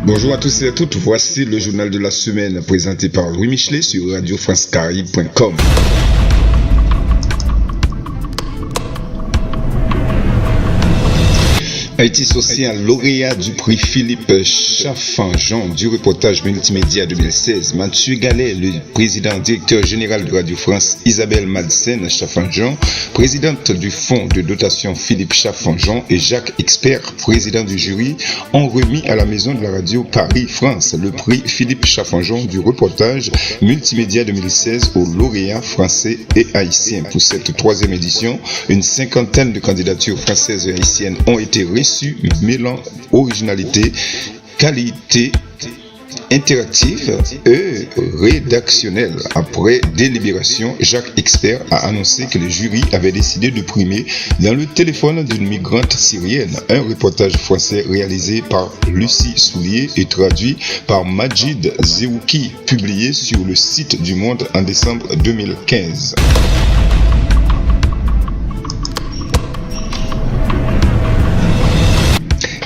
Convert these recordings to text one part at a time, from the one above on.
Bonjour à tous et à toutes, voici le journal de la semaine présenté par Louis Michelet sur radiofrancecaraïbe.com. Haïti social, lauréat du prix Philippe Chaffanjon du reportage multimédia 2016. Mathieu Gallet, le président directeur général de Radio France, Isabelle Madsen Chaffanjon, présidente du fonds de dotation Philippe Chaffanjon et Jacques Expert, président du jury, ont remis à la maison de la radio Paris-France le prix Philippe Chaffanjon du reportage multimédia 2016 aux lauréats français et haïtiens. Pour cette troisième édition, une cinquantaine de candidatures françaises et haïtiennes ont été reçues, mêlant originalité, qualité interactive et rédactionnelle. Après délibération, Jacques Expert a annoncé que le jury avait décidé de primer Dans le téléphone d'une migrante syrienne, un reportage français réalisé par Lucie Soulier et traduit par Majid Zerouki, publié sur le site du Monde en décembre 2015.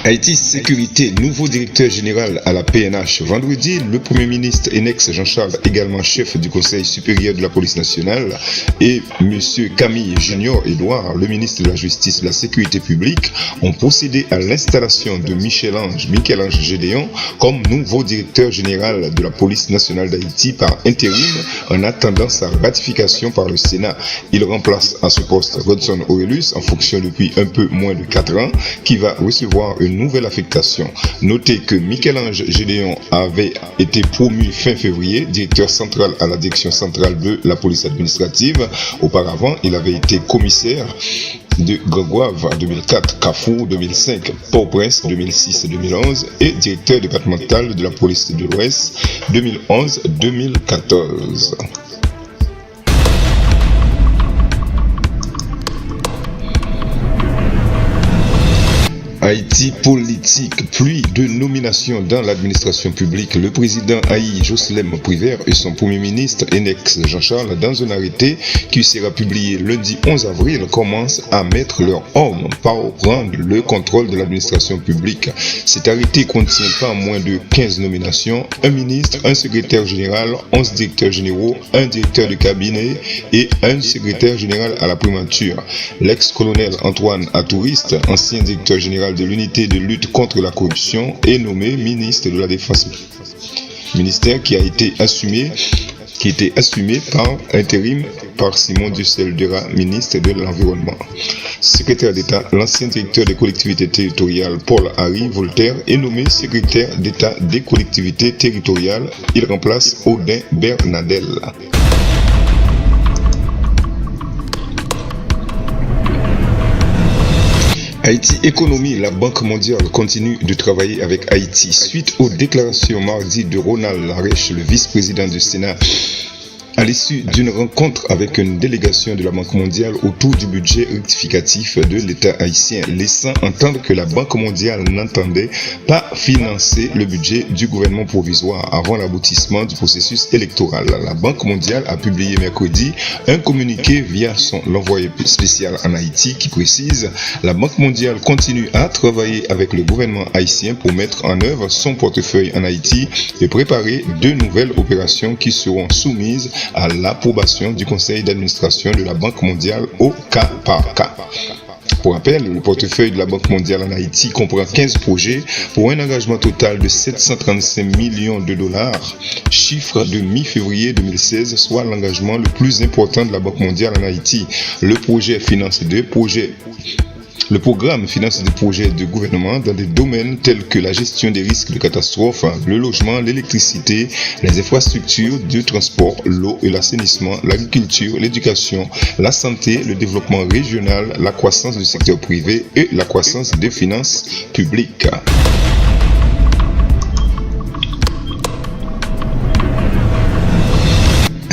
Haïti Sécurité, nouveau directeur général à la PNH. Vendredi, le Premier ministre Enex Jean-Charles, également chef du Conseil supérieur de la police nationale, et M. Camille Junior Edouard, le ministre de la Justice et de la Sécurité publique, ont procédé à l'installation de Michel-Ange Gédéon comme nouveau directeur général de la police nationale d'Haïti par intérim en attendant sa ratification par le Sénat. Il remplace à ce poste Rodson Aurelius en fonction depuis un peu moins de 4 ans, qui va recevoir une nouvelle affectation. Notez que Michel-Ange Gédéon avait été promu fin février directeur central à la direction centrale de la police administrative. Auparavant, il avait été commissaire de Grégoire en 2004, Carrefour 2005, Port-au-Prince 2006-2011 et directeur départemental de la police de l'Ouest 2011-2014. Haïti politique, pluie de nominations dans l'administration publique. Le président Haï Jocelyn Privert et son premier ministre Enex Jean-Charles, dans un arrêté qui sera publié lundi 11 avril, commencent à mettre leur homme pour prendre le contrôle de l'administration publique. Cet arrêté contient pas moins de 15 nominations, un ministre, un secrétaire général, 11 directeurs généraux, un directeur de cabinet et un secrétaire général à la primature. L'ex-colonel Antoine Atouriste, ancien directeur général de l'unité de lutte contre la corruption, est nommé ministre de la Défense. Ministère qui était assumé par intérim par Simon Duceldera, ministre de l'Environnement. Secrétaire d'État, l'ancien directeur des collectivités territoriales Paul-Henri Voltaire est nommé secrétaire d'État des collectivités territoriales. Il remplace Audin Bernadel. Haïti Économie, la Banque mondiale continue de travailler avec Haïti. Suite aux déclarations mardi de Ronald Larèche, le vice-président du Sénat, à l'issue d'une rencontre avec une délégation de la Banque mondiale autour du budget rectificatif de l'État haïtien, laissant entendre que la Banque mondiale n'entendait pas financer le budget du gouvernement provisoire avant l'aboutissement du processus électoral. La Banque mondiale a publié mercredi un communiqué via l'envoyé spécial en Haïti qui précise: la Banque mondiale continue à travailler avec le gouvernement haïtien pour mettre en œuvre son portefeuille en Haïti et préparer de nouvelles opérations qui seront soumises à l'approbation du conseil d'administration de la Banque mondiale au cas par cas. Pour rappel, le portefeuille de la Banque mondiale en Haïti comprend 15 projets pour un engagement total de 735 millions de dollars, chiffre de mi-février 2016, soit l'engagement le plus important de la Banque mondiale en Haïti. Le programme finance des projets de gouvernement dans des domaines tels que la gestion des risques de catastrophes, le logement, l'électricité, les infrastructures de transport, l'eau et l'assainissement, l'agriculture, l'éducation, la santé, le développement régional, la croissance du secteur privé et la croissance des finances publiques.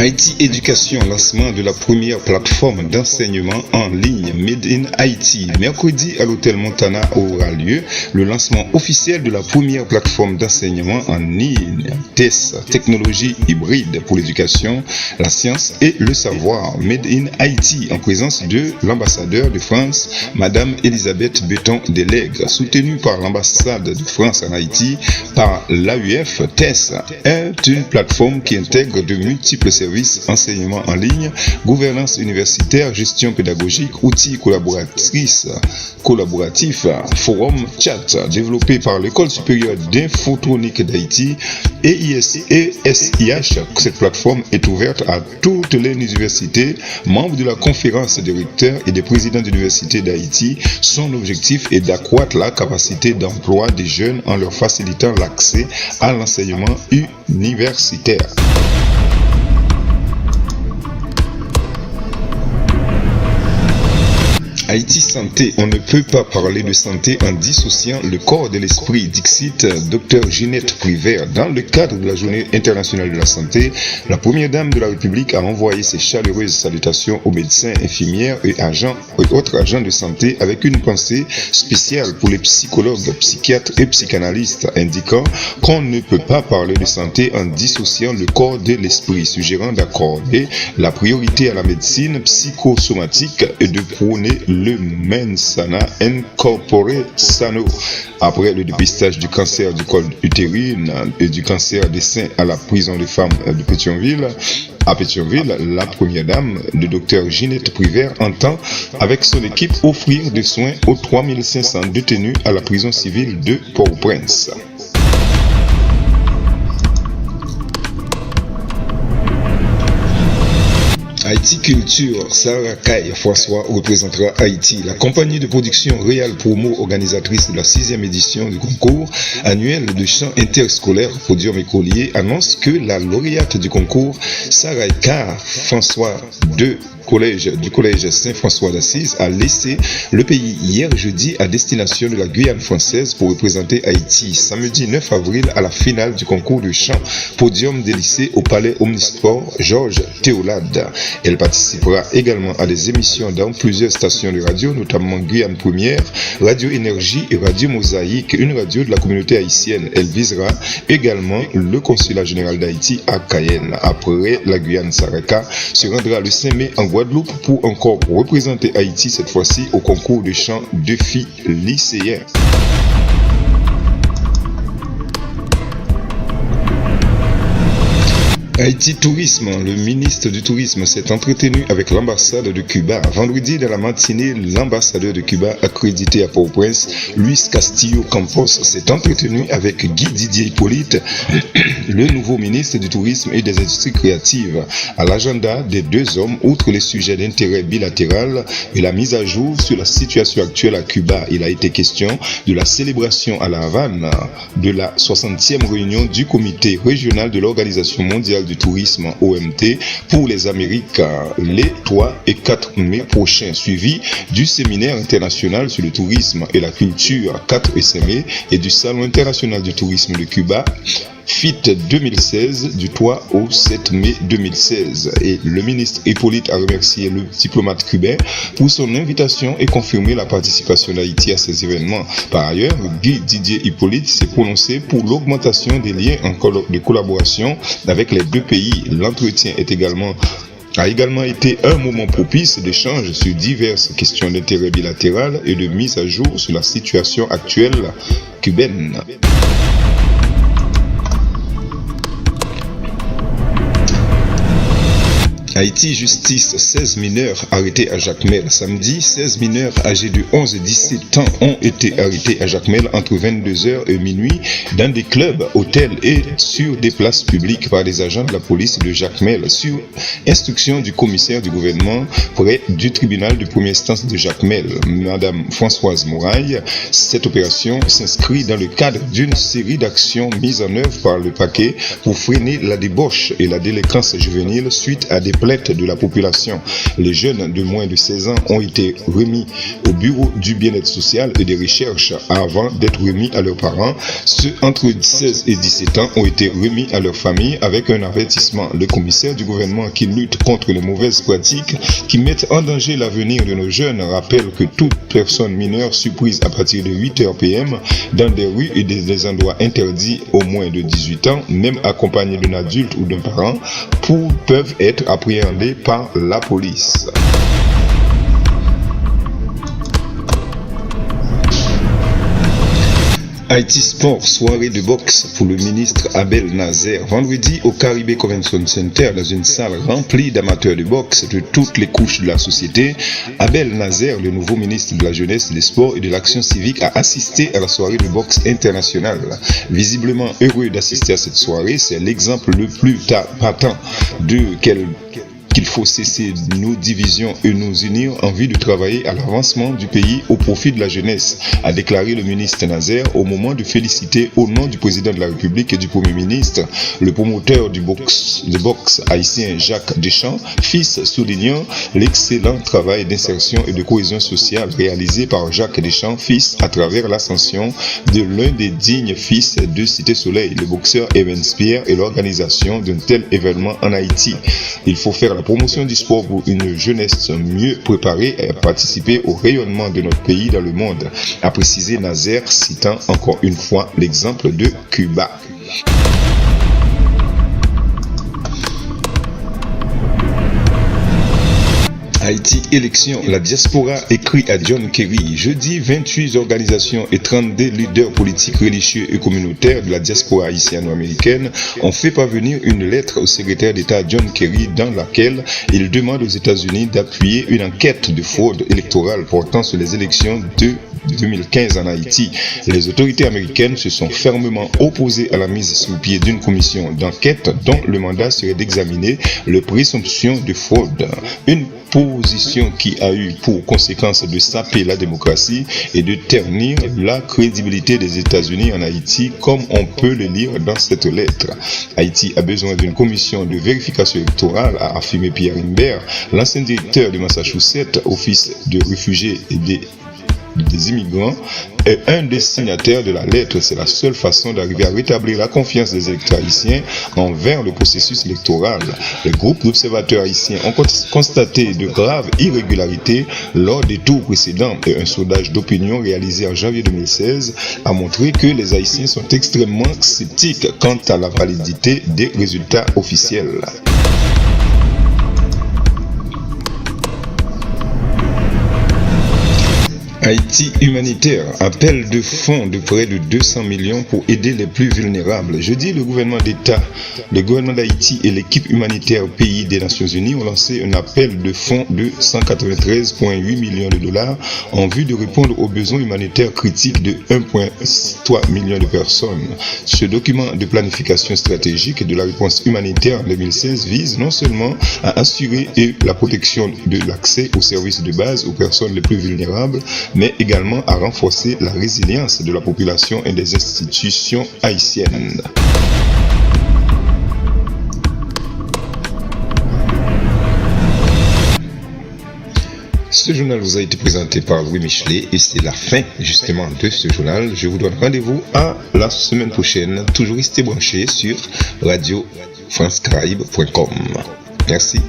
Haïti Éducation, lancement de la première plateforme d'enseignement en ligne Made in Haïti. Mercredi à l'hôtel Montana aura lieu le lancement officiel de la première plateforme d'enseignement en ligne TES, technologie hybride pour l'éducation, la science et le savoir, Made in Haïti, en présence de l'ambassadeur de France, Madame Elisabeth Beton-Delegue, soutenue par l'ambassade de France en Haïti, par l'AUF. TES est une plateforme qui intègre de multiples services, enseignement en ligne, gouvernance universitaire, gestion pédagogique, outils collaboratifs, forum chat, développé par l'École supérieure d'infotronique d'Haïti et SIH. Cette plateforme est ouverte à toutes les universités, membres de la conférence des recteurs et des présidents d'universités d'Haïti. Son objectif est d'accroître la capacité d'emploi des jeunes en leur facilitant l'accès à l'enseignement universitaire. Haïti Santé, on ne peut pas parler de santé en dissociant le corps de l'esprit, dixit Dr Ginette Prévert. Dans le cadre de la Journée internationale de la santé, la première dame de la République a envoyé ses chaleureuses salutations aux médecins, infirmières et autres agents de santé, avec une pensée spéciale pour les psychologues, psychiatres et psychanalystes, indiquant qu'on ne peut pas parler de santé en dissociant le corps de l'esprit, suggérant d'accorder la priorité à la médecine psychosomatique et de prôner le mens sana incorpore sano. Après le dépistage du cancer du col utérine et du cancer des seins à la prison des femmes de Pétionville, la première dame, le docteur Ginette Prévert, entend avec son équipe offrir des soins aux 3500 détenus à la prison civile de Port-au-Prince. Haïti Culture, Sarah Kaye François représentera Haïti. La compagnie de production Real Promo, organisatrice de la 6e édition du concours annuel de chant interscolaire Podium Écolier, annonce que la lauréate du concours, Sarah Kaye François du collège Saint-François d'Assise, a laissé le pays hier jeudi à destination de la Guyane française pour représenter Haïti samedi 9 avril à la finale du concours de chant Podium des lycées au Palais Omnisport Georges Théolade. Elle participera également à des émissions dans plusieurs stations de radio, notamment Guyane Première, Radio Énergie et Radio Mosaïque, une radio de la communauté haïtienne. Elle visera également le consulat général d'Haïti à Cayenne. Après la Guyane, Saraka se rendra le 5 mai en Guadeloupe pour encore représenter Haïti, cette fois-ci au concours de chant de filles lycéennes. Haïti Tourisme, le ministre du Tourisme s'est entretenu avec l'ambassade de Cuba. Vendredi dans la matinée, l'ambassadeur de Cuba accrédité à Port-au-Prince, Luis Castillo Campos, s'est entretenu avec Guy Didier Hippolyte, le nouveau ministre du Tourisme et des Industries Créatives. À l'agenda des deux hommes, outre les sujets d'intérêt bilatéral et la mise à jour sur la situation actuelle à Cuba, il a été question de la célébration à La Havane de la 60e réunion du comité régional de l'Organisation mondiale du tourisme OMT pour les Amériques les 3 et 4 mai prochains, suivi du séminaire international sur le tourisme et la culture 4 et 5 mai et du Salon international du tourisme de Cuba FIT 2016 du 3 au 7 mai 2016. Et le ministre Hippolyte a remercié le diplomate cubain pour son invitation et confirmé la participation d'Haïti à ces événements. Par ailleurs, Guy Didier Hippolyte s'est prononcé pour l'augmentation des liens de collaboration avec les deux pays. L'entretien a également été un moment propice d'échange sur diverses questions d'intérêt bilatéral et de mise à jour sur la situation actuelle cubaine. Haïti Justice, 16 mineurs arrêtés à Jacmel. Samedi, 16 mineurs âgés de 11 et 17 ans ont été arrêtés à Jacmel entre 22h et minuit dans des clubs, hôtels et sur des places publiques par des agents de la police de Jacmel sur instruction du commissaire du gouvernement près du tribunal de première instance de Jacmel, Madame Françoise Mouraille. Cette opération s'inscrit dans le cadre d'une série d'actions mises en œuvre par le parquet pour freiner la débauche et la délinquance juvénile suite à des complète de la population. Les jeunes de moins de 16 ans ont été remis au bureau du bien-être social et des recherches avant d'être remis à leurs parents. Ceux entre 16 et 17 ans ont été remis à leur famille avec un avertissement. Le commissaire du gouvernement qui lutte contre les mauvaises pratiques qui mettent en danger l'avenir de nos jeunes rappelle que toute personne mineure surprise à partir de 8h PM dans des rues et des endroits interdits aux moins de 18 ans, même accompagnés d'un adulte ou d'un parent, peuvent être appréhendés par la police. Haïti Sport, soirée de boxe pour le ministre Abel Nazer. Vendredi au Caribé Convention Center, dans une salle remplie d'amateurs de boxe de toutes les couches de la société, Abel Nazer, le nouveau ministre de la Jeunesse, des Sports et de l'Action civique, a assisté à la soirée de boxe internationale. Visiblement heureux d'assister à cette soirée, c'est l'exemple le plus patent qu'il faut cesser nos divisions et nous unir en vue de travailler à l'avancement du pays au profit de la jeunesse, a déclaré le ministre Nazer au moment de féliciter au nom du président de la République et du Premier ministre le promoteur de boxe haïtien Jacques Deschamps, fils, soulignant l'excellent travail d'insertion et de cohésion sociale réalisé par Jacques Deschamps, fils, à travers l'ascension de l'un des dignes fils de Cité Soleil, le boxeur Evans Pierre, et l'organisation d'un tel événement en Haïti. Il faut faire la promotion du sport pour une jeunesse mieux préparée à participer au rayonnement de notre pays dans le monde, a précisé Nazer, citant encore une fois l'exemple de Cuba. Haïti élection, la diaspora écrit à John Kerry. Jeudi, 28 organisations et 32 leaders politiques, religieux et communautaires de la diaspora haïtiano-américaine ont fait parvenir une lettre au secrétaire d'État John Kerry dans laquelle il demande aux États-Unis d'appuyer une enquête de fraude électorale portant sur les élections de 2015 en Haïti. Les autorités américaines se sont fermement opposées à la mise sur pied d'une commission d'enquête dont le mandat serait d'examiner les présomptions de fraude. Une position qui a eu pour conséquence de saper la démocratie et de ternir la crédibilité des États-Unis en Haïti, comme on peut le lire dans cette lettre. Haïti a besoin d'une commission de vérification électorale, a affirmé Pierre Imbert, l'ancien directeur de Massachusetts, Office de réfugiés et des immigrants, est un des signataires de la lettre. C'est la seule façon d'arriver à rétablir la confiance des électeurs haïtiens envers le processus électoral. Les groupes d'observateurs haïtiens ont constaté de graves irrégularités lors des tours précédents et un sondage d'opinion réalisé en janvier 2016 a montré que les Haïtiens sont extrêmement sceptiques quant à la validité des résultats officiels. Haïti humanitaire, appel de fonds de près de 200 millions pour aider les plus vulnérables. Jeudi, le gouvernement d'Haïti et l'équipe humanitaire pays des Nations Unies ont lancé un appel de fonds de 193,8 millions de dollars en vue de répondre aux besoins humanitaires critiques de 1,3 million de personnes. Ce document de planification stratégique de la réponse humanitaire en 2016 vise non seulement à assurer la protection de l'accès aux services de base aux personnes les plus vulnérables, mais également à renforcer la résilience de la population et des institutions haïtiennes. Ce journal vous a été présenté par Louis Michelet et c'est la fin justement de ce journal. Je vous donne rendez-vous à la semaine prochaine. Toujours restez branchés sur radio-france-caraïbes.com. Merci.